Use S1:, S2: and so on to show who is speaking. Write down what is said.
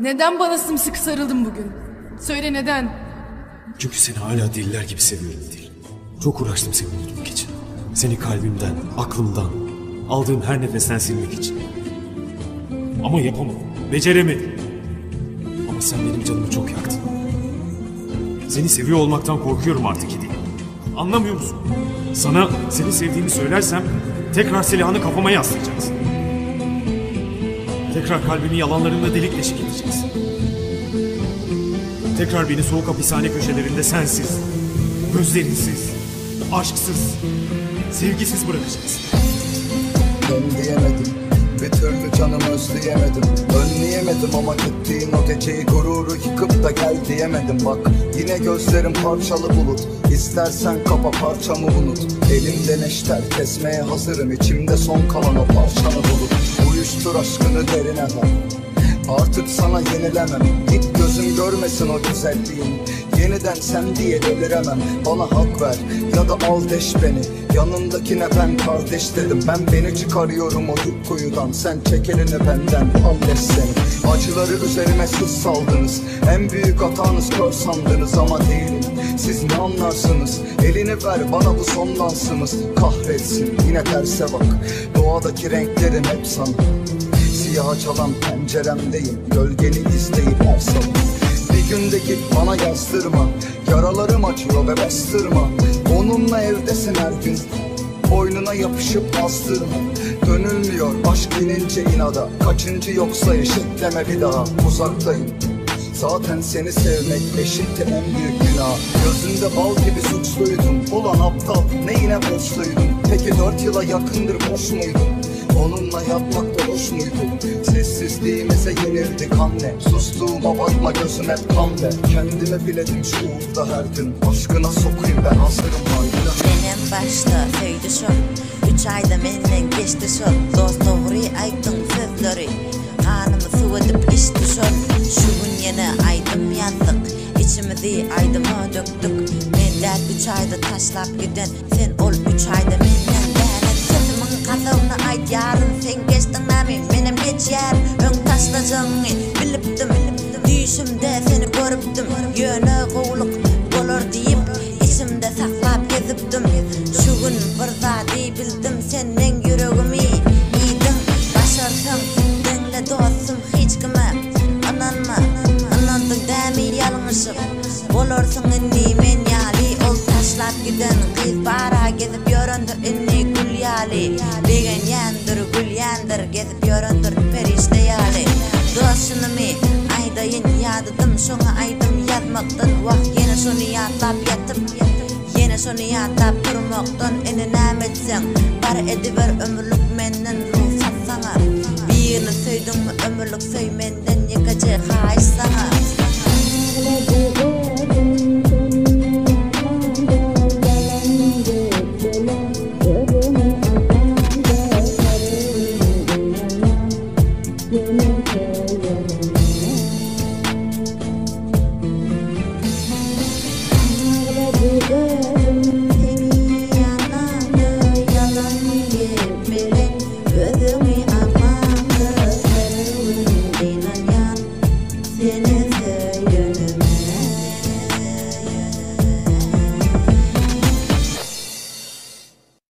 S1: Neden bana sımsıkı sarıldın bugün? Söyle neden?
S2: Çünkü seni hala deliler gibi seviyorum Dil. Çok uğraştım seni unutmak için. Seni kalbimden, aklımdan, aldığım her nefesten silmek için. Ama yapamadım, beceremedim. Ama sen benim canımı çok yaktın. Seni seviyor olmaktan korkuyorum artık Dil. Anlamıyor musun? Sana seni sevdiğimi söylersem tekrar silahını kafama yaslayacaksın. Tekrar kalbimi yalanlarınla delik deşik edeceksin. Tekrar beni soğuk hapishane köşelerinde sensiz, gözlerinsiz, aşksız, sevgisiz bırakacaksın.
S3: Ben diyemedim, bir türlü canımı özleyemedim. Önleyemedim ama gittiğin o geceyi gururu yıkıp da gel diyemedim. Bak yine gözlerim parçalı bulut. İstersen kapa parçamı unut. Elimde neşter kesmeye hazırım. İçimde son kalan o parçanı bulut. Uyuştur aşkını derine ver. Artık sana yenilemem. Git gözüm görmesin o güzelliğin. Yeniden sen diye deliremem. Bana hak ver ya da al deş beni. Yanındakine ben kardeş dedim. Ben beni çıkarıyorum o dip kuyudan. Sen çek elini benden al deş seni. Acıları üzerime siz saldınız. En büyük hatanız kör sandınız ama değilim. Siz ne anlarsınız? Elini ver bana bu son dansımız. Kahretsin yine terse bak. Doğadaki renklerim hep sana. Siyaha çalan penceremdeyim. Gölgeni izleyip her sabah. Bir günde git bana yazdırma. Yaralarım acıyor ve bastırma. Onunla evdesin her gün. Boynuna yapışıp bastırma. Dönülmüyor aşk inince inada. Kaçıncı yoksa eşitleme bir daha. Uzaktayım. Zaten seni sevmek eşittir en büyük günah. Gözünde bal gibi suçluydum. Ulan aptal neyine borçluydum? Peki 4 yıla yakındır boş muydum? Onunla yatmak da hoş muydu? Sessizliğimize yenildik anne. Sustuğuma bakma gözüm hep kan ver. Kendime biledim şu uğurda her gün. Aşkına sokayım ben hazırım hayra.
S4: Benim başta söydüşüm 3 ayda menden geçti şol. Dost doğru aytın sözleri. Kanımı sıvıdıp içtişim. Şu gün yine aydım yandık. İçimizi aydıma döktük. Menden 3 ayda taşlap giden. Sen ol 3 ayda menden değerli. Sözümün kazığını ayt yarın. Sen geçtin nami benim geçer. Ön taşlacağını biliptim. Düşümde seni görüptüm. Yöne kovuluk olur deyip içimde saklap geziptim. Şu gün bir zadi bildim senden yüreğimi iyidim. Başarsın denle dostum hiç kime ananma. Anandın demi yalmışım. Olursun inni men yali. Ol taşlap giden kız bara gezip yöründür inni gül yali. Degen yandır gül yandır gezip yöründür perişte yali. Dostunu mi aydayın yadıdım şuna aydım yazmaktan. Vah yine şunu yatlap yatıp yine şunu yatlap durmaktan. Eni nametsen bar ediver ömürlük menden ruhsat sana. Birini söydün mü ömürlük söy menden